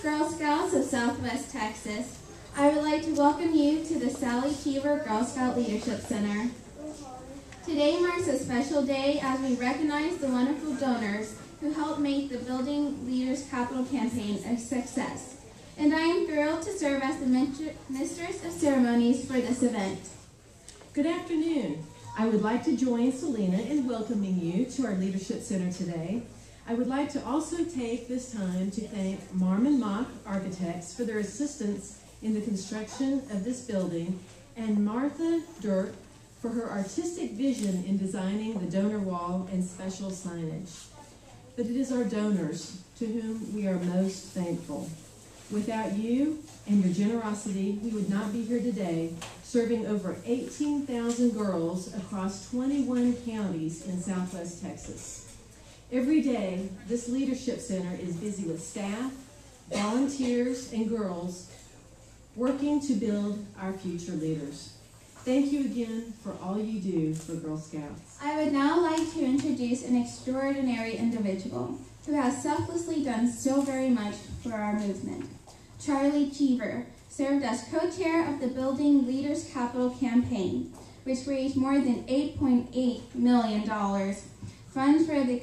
Girl Scouts of Southwest Texas. I would like to welcome you to the Sally Paver Girl Scout Leadership Center. Today marks a special day as we recognize the wonderful donors who helped make the Building Leaders Capital campaign a success. And I am thrilled to serve as the Mistress of Ceremonies for this event. Good afternoon. I would like to join Selena in welcoming you to our Leadership Center today. I would like to also take this time to thank Marmon Mock Architects for their assistance in the construction of this building, and Martha Dirk for her artistic vision in designing the donor wall and special signage. But it is our donors to whom we are most thankful. Without you and your generosity, we would not be here today serving over 18,000 girls across 21 counties in Southwest Texas. Every day, this Leadership Center is busy with staff, volunteers, and girls working to build our future leaders. Thank you again for all you do for Girl Scouts. I would now like to introduce an extraordinary individual who has selflessly done so very much for our movement. Charlie Cheever served as co-chair of the Building Leaders Capital campaign, which raised more than $8.8 million. Funds for the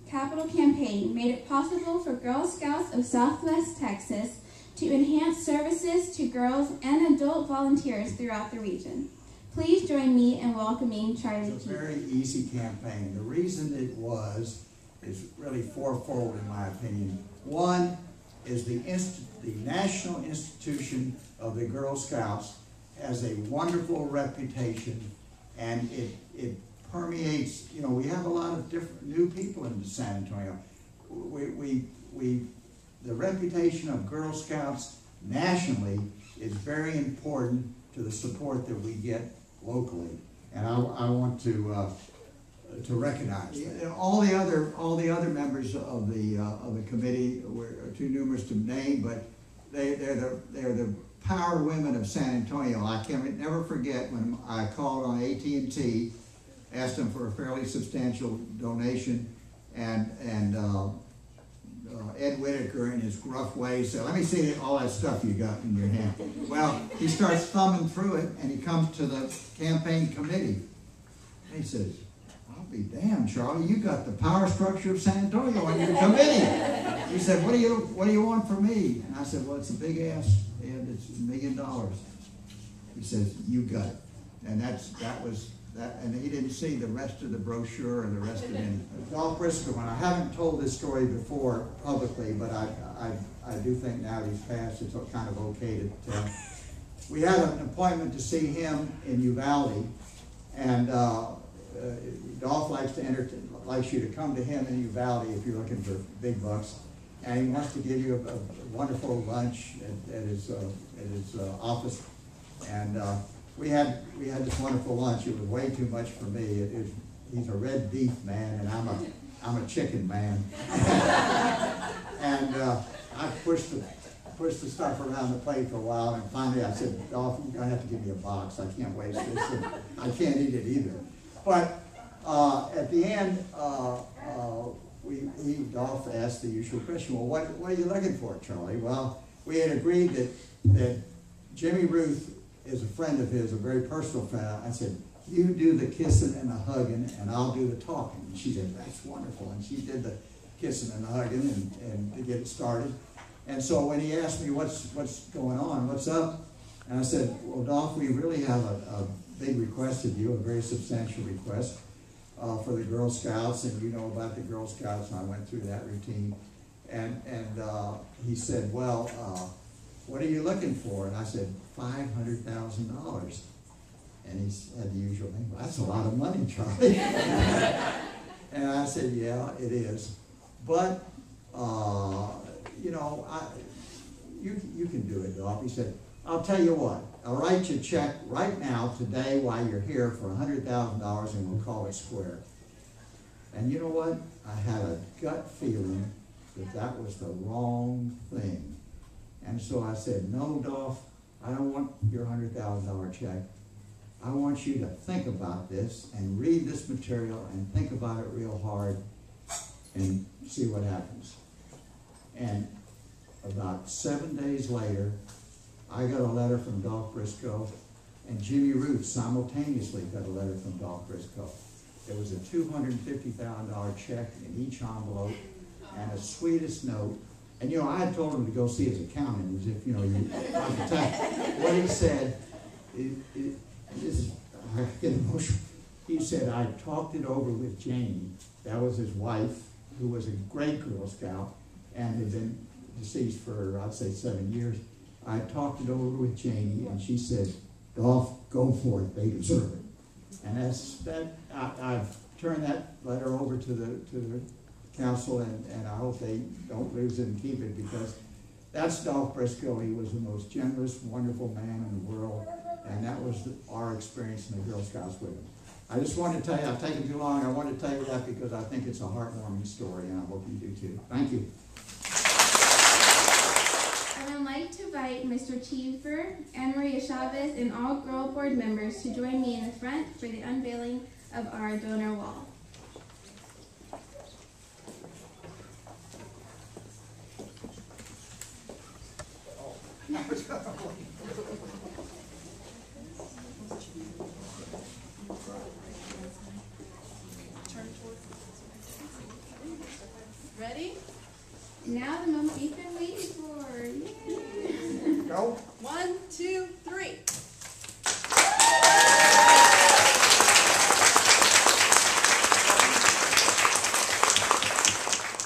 Capital campaign made it possible for Girl Scouts of Southwest Texas to enhance services to girls and adult volunteers throughout the region. Please join me in welcoming Charlie. It's a very easy campaign. The reason it was is really fourfold in my opinion. One is the National Institution of the Girl Scouts has a wonderful reputation, and it permeates. You know, we have a lot of different new people in San Antonio. The reputation of Girl Scouts nationally is very important to the support that we get locally, and I want to recognize that. All the other members of the committee were too numerous to name, but they're the power women of San Antonio. I can never forget when I called on AT&T, asked them for a fairly substantial donation, and Ed Whitaker in his gruff way said, "Let me see all that stuff you got in your hand." Well, he starts thumbing through it, and he comes to the campaign committee, and he says, "I'll be damned, Charlie, you got the power structure of San Antonio on your committee." He said, what do you want from me?" And I said, "Well, it's a big ask, Ed, it's $1 million. He says, "You got it." And that was that, and he didn't see the rest of the brochure or the rest of anything. Dolph Briscoe, and I haven't told this story before publicly, but I do think now that he's passed, it's kind of okay to tell. We had an appointment to see him in Uvalde, and Dolph likes you to come to him in Uvalde if you're looking for big bucks, and he wants to give you a wonderful lunch at his office, and we had this wonderful lunch. It was way too much for me. He's a red beef man, and I'm a chicken man. And I pushed the stuff around the plate for a while, and finally I said, "Dolph, you're gonna have to give me a box. I can't waste this. And I can't eat it either." But at the end, Dolph asked the usual question, "Well, what are you looking for, Charlie?" Well, we had agreed that Jimmy Ruth is a friend of his, a very personal friend. I said, "You do the kissing and the hugging, and I'll do the talking." And she said, "That's wonderful." And she did the kissing and the hugging and to get it started. And so when he asked me what's going on, what's up, and I said, "Well, Dolph, we really have a big request of you, a very substantial request for the Girl Scouts, and you know about the Girl Scouts," and I went through that routine. And he said, "Well, what are you looking for?" And I said, $500,000. And he had the usual thing, "Well, that's a lot of money, Charlie." And I said, "Yeah, it is. But, you know, you can do it, Dolph." He said, "I'll tell you what, I'll write you a check right now, today, while you're here for $100,000, and we'll call it square." And you know what? I had a gut feeling that was the wrong thing. And so I said, "No, Dolph, I don't want your $100,000 check. I want you to think about this and read this material and think about it real hard and see what happens." And About 7 days later, I got a letter from Dolph Briscoe, and Jimmy Ruth simultaneously got a letter from Dolph Briscoe. There was a $250,000 check in each envelope and a sweetest note. And you know, I had told him to go see his accountant, as if, you know, what he said, I get emotional. He said, I talked it over with Janie. That was his wife, who was a great Girl Scout and had been deceased for, I'd say, 7 years. I talked it over with Janie, and she said, Dolph, go for it, they deserve it. And I've turned that letter over to the council, and I hope they don't lose it and keep it, because that's Dolph Briscoe. He was the most generous, wonderful man in the world, and that was our experience in the Girl Scouts with him. I just wanted to tell you, I've taken too long, I wanted to tell you that because I think it's a heartwarming story, and I hope you do too. Thank you. I would like to invite Mr. Cheever, Anna Maria Chavez, and all girl board members to join me in the front for the unveiling of our donor wall. Ready? Now the moment we've been waiting for. Yay. Go. 1, 2, 3.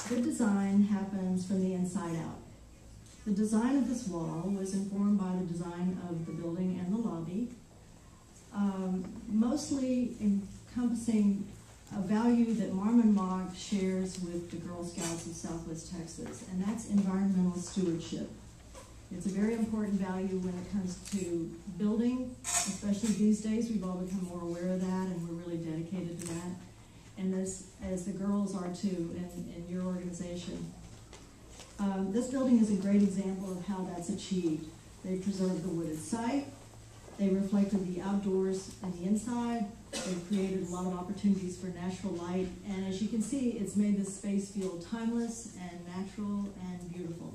Good design happens from the inside out. The design of this wall was informed by the design of the building and the lobby, mostly encompassing a value that Marmon Mock shares with the Girl Scouts of Southwest Texas, and that's environmental stewardship. It's a very important value when it comes to building, especially these days. We've all become more aware of that, and we're really dedicated to that, and as the girls are too in your organization. This building is a great example of how that's achieved. They preserved the wooded site, they reflected the outdoors and the inside, they've created a lot of opportunities for natural light, and as you can see, it's made this space feel timeless and natural and beautiful.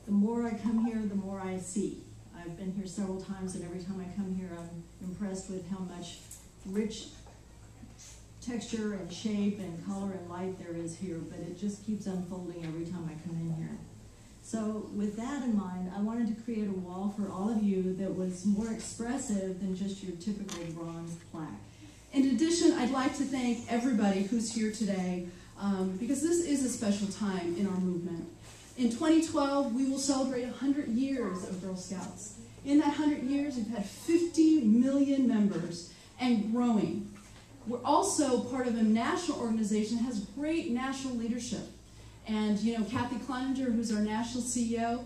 The more I come here, the more I see. I've been here several times, and every time I come here, I'm impressed with how much rich texture and shape and color and light there is here, but it just keeps unfolding every time I come in here. So with that in mind, I wanted to create a wall for all of you that was more expressive than just your typical bronze plaque. In addition, I'd like to thank everybody who's here today because this is a special time in our movement. In 2012, we will celebrate 100 years of Girl Scouts. In that 100 years, we've had 50 million members and growing. We're also part of a national organization that has great national leadership. And, you know, Kathy Kleininger, who's our national CEO,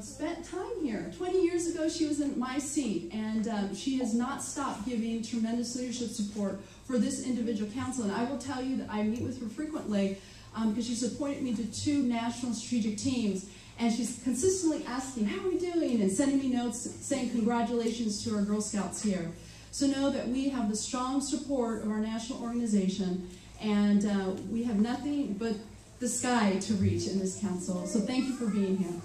spent time here. 20 years ago, she was in my seat, and she has not stopped giving tremendous leadership support for this individual council. And I will tell you that I meet with her frequently because she's appointed me to 2 national strategic teams, and she's consistently asking, how are we doing, and sending me notes saying congratulations to our Girl Scouts here. So know that we have the strong support of our national organization, and we have nothing but the sky to reach in this council. So thank you for being here.